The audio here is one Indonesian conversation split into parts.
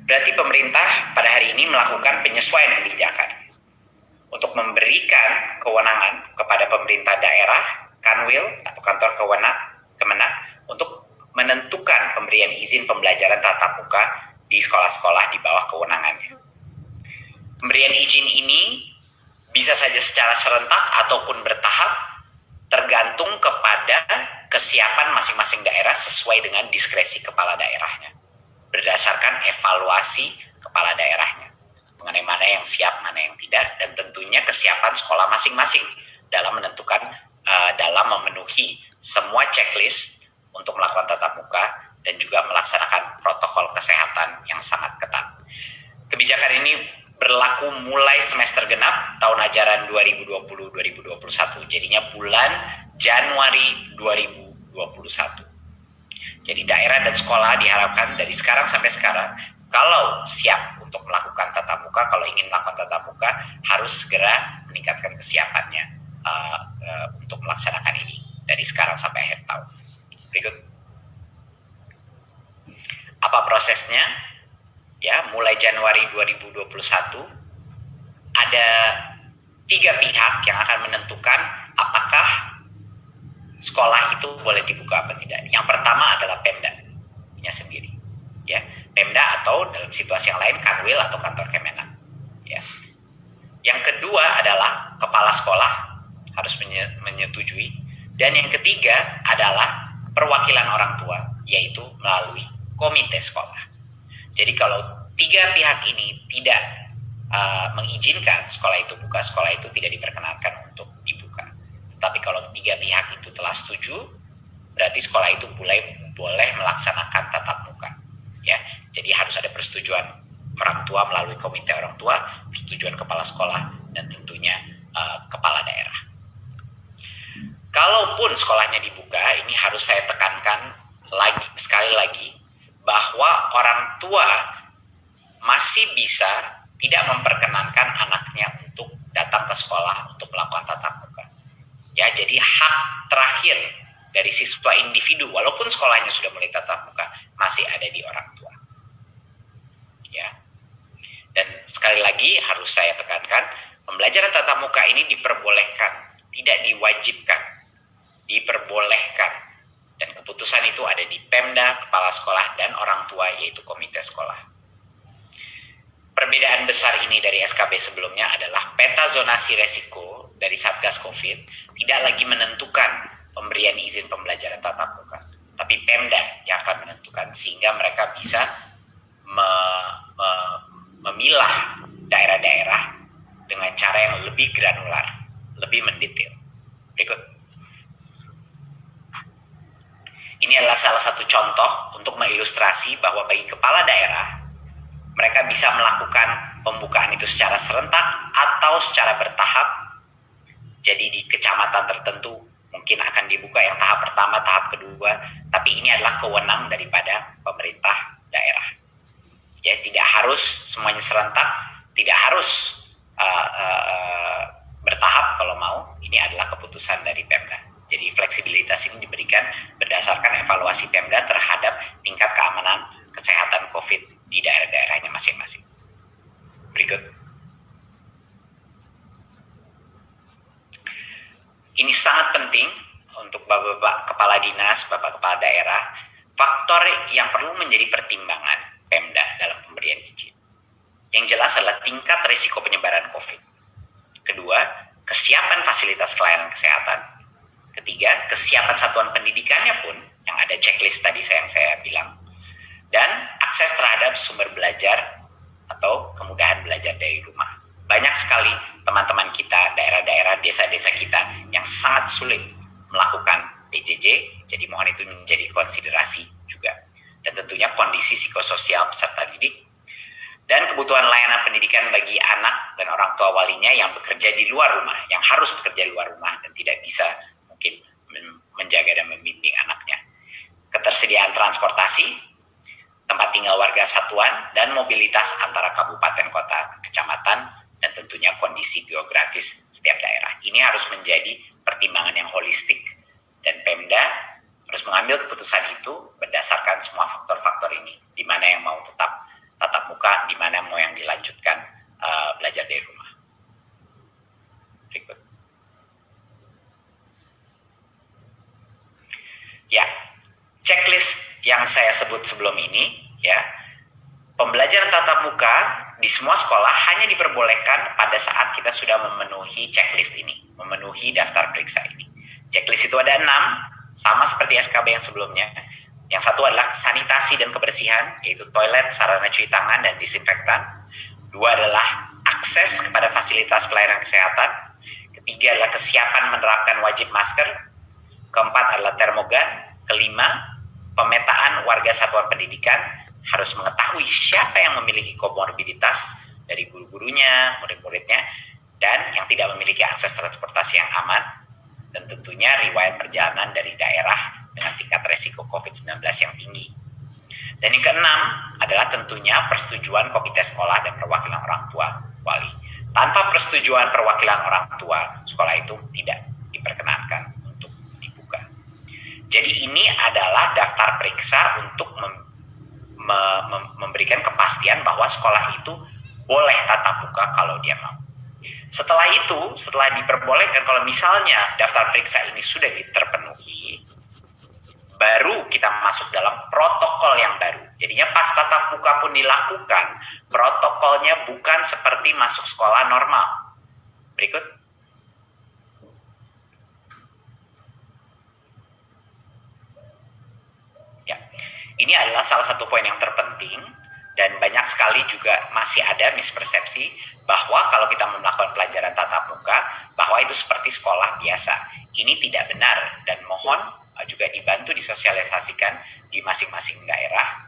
Berarti pemerintah pada hari ini melakukan penyesuaian kebijakan untuk memberikan kewenangan kepada pemerintah daerah, Kanwil atau kantor Kemenag untuk menentukan pemberian izin pembelajaran tatap muka di sekolah-sekolah di bawah kewenangannya. Pemberian izin ini bisa saja secara serentak ataupun bertahap, tergantung kepada kesiapan masing-masing daerah sesuai dengan diskresi kepala daerahnya, berdasarkan evaluasi kepala daerahnya mengenai mana yang siap, mana yang tidak, dan tentunya kesiapan sekolah masing-masing dalam menentukan, dalam memenuhi semua checklist untuk melakukan tatap muka dan juga melaksanakan protokol kesehatan yang sangat ketat. Kebijakan ini berlaku mulai semester genap tahun ajaran 2020-2021, jadinya bulan Januari 2021. Jadi daerah dan sekolah diharapkan dari sekarang sampai sekarang, kalau siap untuk melakukan tatap muka, kalau ingin melakukan tatap muka, harus segera meningkatkan kesiapannya untuk melaksanakan ini dari sekarang sampai akhir tahun. Berikut. Apa prosesnya? Ya, mulai Januari 2021 ada 3 pihak yang akan menentukan apakah sekolah itu boleh dibuka apa tidak. Yang pertama adalah Pemda-nya sendiri, ya. Pemda atau dalam situasi yang lain Kanwil atau kantor Kemenag, ya. Yang kedua adalah kepala sekolah harus menyetujui, dan yang ketiga adalah perwakilan orang tua, yaitu melalui komite sekolah. Jadi kalau 3 pihak ini tidak mengizinkan sekolah itu buka, sekolah itu tidak diperkenankan untuk dibuka. Tapi kalau 3 pihak itu telah setuju, berarti sekolah itu boleh melaksanakan tatap muka. Ya, jadi harus ada persetujuan orang tua melalui komite orang tua, persetujuan kepala sekolah, dan tentunya kepala daerah. Kalaupun sekolahnya dibuka, ini harus saya tekankan sekali lagi, bahwa orang tua masih bisa tidak memperkenankan anaknya untuk datang ke sekolah untuk melakukan tatap muka. Ya, jadi hak terakhir dari siswa individu, walaupun sekolahnya sudah mulai tatap muka, masih ada di orang tua. Ya. Dan sekali lagi harus saya tekankan, pembelajaran tatap muka ini diperbolehkan, tidak diwajibkan, diperbolehkan. Dan keputusan itu ada di Pemda, kepala sekolah, dan orang tua, yaitu komite sekolah. Perbedaan besar ini dari SKB sebelumnya adalah peta zonasi resiko dari Satgas COVID tidak lagi menentukan pemberian izin pembelajaran tatap muka, tapi Pemda yang akan menentukan, sehingga mereka bisa memilah daerah-daerah dengan cara yang lebih granular, lebih mendetail. Berikut. Ini adalah salah satu contoh untuk mengilustrasi bahwa bagi kepala daerah, mereka bisa melakukan pembukaan itu secara serentak atau secara bertahap. Jadi di kecamatan tertentu mungkin akan dibuka yang tahap pertama, tahap kedua, tapi ini adalah kewenangan daripada pemerintah daerah. Ya, tidak harus semuanya serentak, tidak harus bertahap kalau mau. Ini adalah keputusan dari Pemda. Jadi fleksibilitas ini diberikan berdasarkan evaluasi Pemda terhadap tingkat keamanan kesehatan COVID di daerah-daerahnya masing-masing. Berikut. Ini sangat penting untuk Bapak Kepala Dinas, Bapak Kepala Daerah, faktor yang perlu menjadi pertimbangan Pemda dalam pemberian izin. Yang jelas adalah tingkat risiko penyebaran COVID. Kedua, kesiapan fasilitas pelayanan kesehatan. Ketiga, kesiapan satuan pendidikannya pun, yang ada checklist tadi yang saya bilang. Dan akses terhadap sumber belajar atau kemudahan belajar dari rumah. Banyak sekali teman-teman kita, daerah-daerah, desa-desa kita yang sangat sulit melakukan PJJ, jadi mohon itu menjadi konsiderasi juga. Dan tentunya kondisi psikososial peserta didik, dan kebutuhan layanan pendidikan bagi anak dan orang tua walinya yang bekerja di luar rumah, yang harus bekerja di luar rumah dan tidak bisa mungkin menjaga dan membimbing anaknya. Ketersediaan transportasi, tempat tinggal warga satuan, dan mobilitas antara kabupaten, kota, kecamatan, dan tentunya kondisi geografis setiap daerah. Ini harus menjadi pertimbangan yang holistik, dan Pemda harus mengambil keputusan itu berdasarkan semua faktor-faktor ini, di mana yang mau tetap tatap muka, di mana mau yang dilanjutkan belajar dari rumah. Berikut. Ya, checklist yang saya sebut sebelum ini, ya, pembelajaran tatap muka di semua sekolah hanya diperbolehkan pada saat kita sudah memenuhi checklist ini, memenuhi daftar periksa ini. Checklist itu ada 6, sama seperti SKB yang sebelumnya. Yang satu adalah sanitasi dan kebersihan, yaitu toilet, sarana cuci tangan, dan disinfektan. 2 adalah akses kepada fasilitas pelayanan kesehatan. Ketiga adalah kesiapan menerapkan wajib masker. Keempat adalah termogan. Kelima, pemetaan warga satuan pendidikan, harus mengetahui siapa yang memiliki komorbiditas dari guru-gurunya, murid-muridnya, dan yang tidak memiliki akses transportasi yang aman, dan tentunya riwayat perjalanan dari daerah dengan tingkat resiko COVID-19 yang tinggi. Dan yang keenam adalah tentunya persetujuan komite sekolah dan perwakilan orang tua wali. Tanpa persetujuan perwakilan orang tua, sekolah itu tidak diperkenankan untuk dibuka. Jadi ini adalah daftar periksa untuk memberikan kepastian bahwa sekolah itu boleh tatap muka kalau dia mau. Setelah itu, setelah diperbolehkan, kalau misalnya daftar periksa ini sudah terpenuhi, baru kita masuk dalam protokol yang baru. Jadinya pas tatap muka pun dilakukan, protokolnya bukan seperti masuk sekolah normal. Berikut. Ya, ini adalah salah satu poin yang terpenting, dan banyak sekali juga masih ada mispersepsi bahwa kalau kita melakukan pelajaran tatap muka, bahwa itu seperti sekolah biasa. Ini tidak benar, dan mohon juga dibantu disosialisasikan di masing-masing daerah,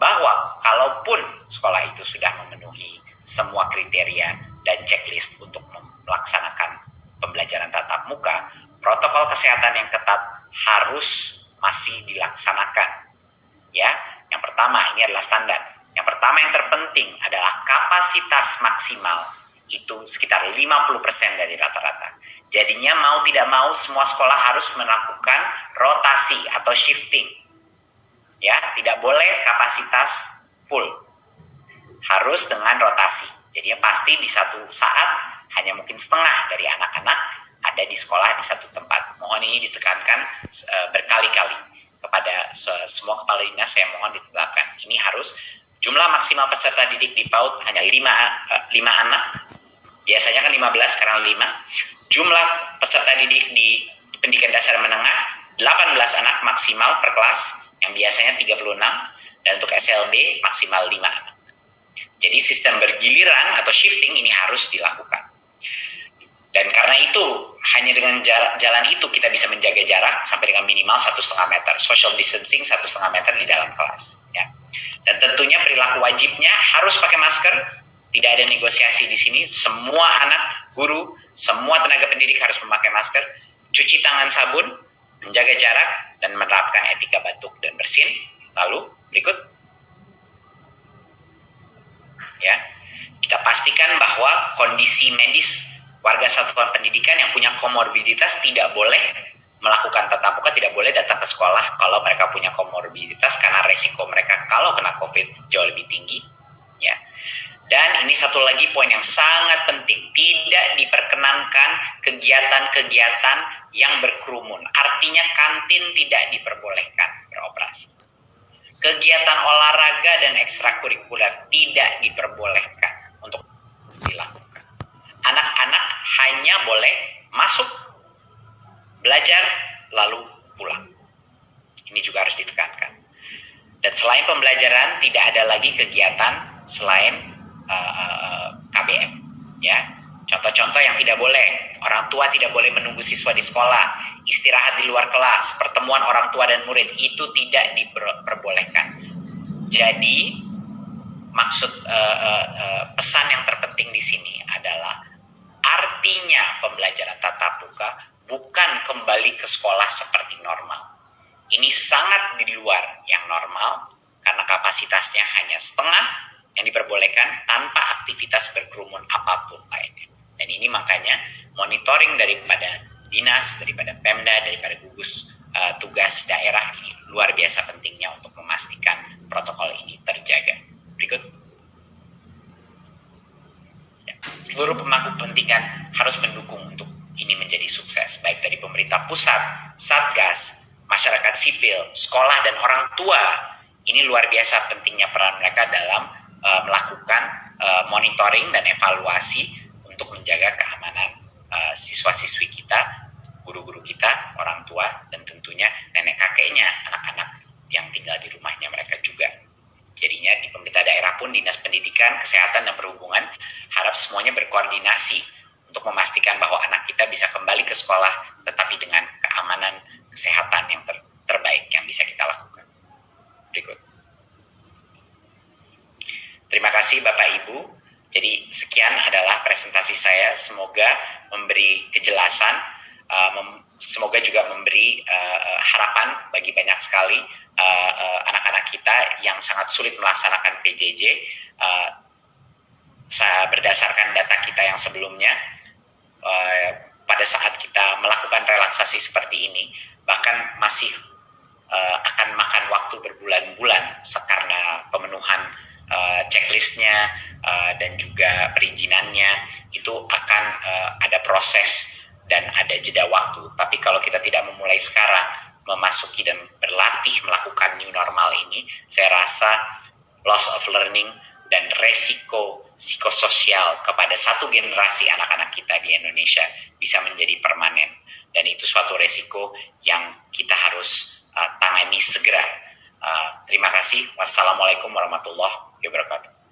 bahwa kalaupun sekolah itu sudah memenuhi semua kriteria dan checklist untuk melaksanakan pembelajaran tatap muka, protokol kesehatan yang ketat harus masih dilaksanakan. Ya, yang pertama ini adalah standar. Yang pertama yang terpenting adalah kapasitas maksimal itu sekitar 50% dari rata-rata. Jadinya mau tidak mau semua sekolah harus melakukan rotasi atau shifting. Ya, tidak boleh kapasitas full. Harus dengan rotasi. Jadinya pasti di satu saat hanya mungkin setengah dari anak-anak ada di sekolah di satu tempat. Mohon ini ditekankan berkali-kali kepada semua kepala dinas, saya mohon ditetapkan. Ini harus jumlah maksimal peserta didik di PAUD hanya 5 anak. Biasanya kan 15, sekarang 5. Jumlah peserta didik di pendidikan dasar menengah 18 anak maksimal per kelas, yang biasanya 36, dan untuk SLB maksimal 5 anak. Jadi sistem bergiliran atau shifting ini harus dilakukan. Dan karena itu, hanya dengan jalan itu kita bisa menjaga jarak sampai dengan minimal 1,5 meter. Social distancing 1,5 meter di dalam kelas. Ya. Dan tentunya perilaku wajibnya harus pakai masker. Tidak ada negosiasi di sini. Semua anak, guru, semua tenaga pendidik harus memakai masker. Cuci tangan sabun, menjaga jarak, dan menerapkan etika batuk dan bersin. Lalu, berikut. Ya, kita pastikan bahwa kondisi medis warga satuan pendidikan yang punya komorbiditas tidak boleh melakukan tatap muka, tidak boleh datang ke sekolah kalau mereka punya komorbiditas, karena resiko mereka kalau kena COVID jauh lebih tinggi. Ya. Dan ini satu lagi poin yang sangat penting, tidak diperkenankan kegiatan-kegiatan yang berkerumun. Artinya kantin tidak diperbolehkan beroperasi. Kegiatan olahraga dan ekstrakurikuler tidak diperbolehkan untuk dilakukan. Anak-anak hanya boleh masuk, belajar, lalu pulang. Ini juga harus ditekankan. Dan selain pembelajaran, tidak ada lagi kegiatan selain KBM. Ya, contoh-contoh yang tidak boleh. Orang tua tidak boleh menunggu siswa di sekolah, istirahat di luar kelas, pertemuan orang tua dan murid itu tidak diperbolehkan. Jadi, maksud pesan yang terpenting di sini adalah artinya pembelajaran tatap muka bukan kembali ke sekolah seperti normal. Ini sangat di luar yang normal karena kapasitasnya hanya setengah yang diperbolehkan tanpa aktivitas berkerumun apapun lainnya. Dan ini makanya monitoring daripada dinas, daripada Pemda, daripada gugus tugas daerah ini luar biasa pentingnya untuk memastikan protokol ini terjaga. Berikut. pemerintah pusat, Satgas, masyarakat sipil, sekolah, dan orang tua. Ini luar biasa pentingnya peran mereka dalam melakukan monitoring dan evaluasi untuk menjaga keamanan siswa-siswi kita, guru-guru kita, orang tua, dan tentunya nenek kakeknya, anak-anak yang tinggal di rumahnya mereka juga. Jadinya di pemerintah daerah pun, Dinas Pendidikan, Kesehatan, dan Perhubungan harap semuanya berkoordinasi untuk memastikan bahwa anak kita bisa kembali ke sekolah, tetapi dengan keamanan kesehatan yang terbaik yang bisa kita lakukan. Berikut. Terima kasih Bapak Ibu. Jadi sekian adalah presentasi saya. Semoga memberi kejelasan, semoga juga memberi harapan bagi banyak sekali anak-anak kita yang sangat sulit melaksanakan PJJ. Berdasarkan data kita yang sebelumnya, pada saat kita melakukan relaksasi seperti ini, bahkan masih akan makan waktu berbulan-bulan karena pemenuhan checklistnya dan juga perizinannya. Itu akan ada proses dan ada jeda waktu. Tapi kalau kita tidak memulai sekarang, memasuki dan berlatih melakukan new normal ini, saya rasa loss of learning dan resiko psikososial kepada satu generasi anak-anak kita di Indonesia bisa menjadi permanen. Dan itu suatu resiko yang kita harus tangani segera. Terima kasih. Wassalamualaikum warahmatullahi wabarakatuh.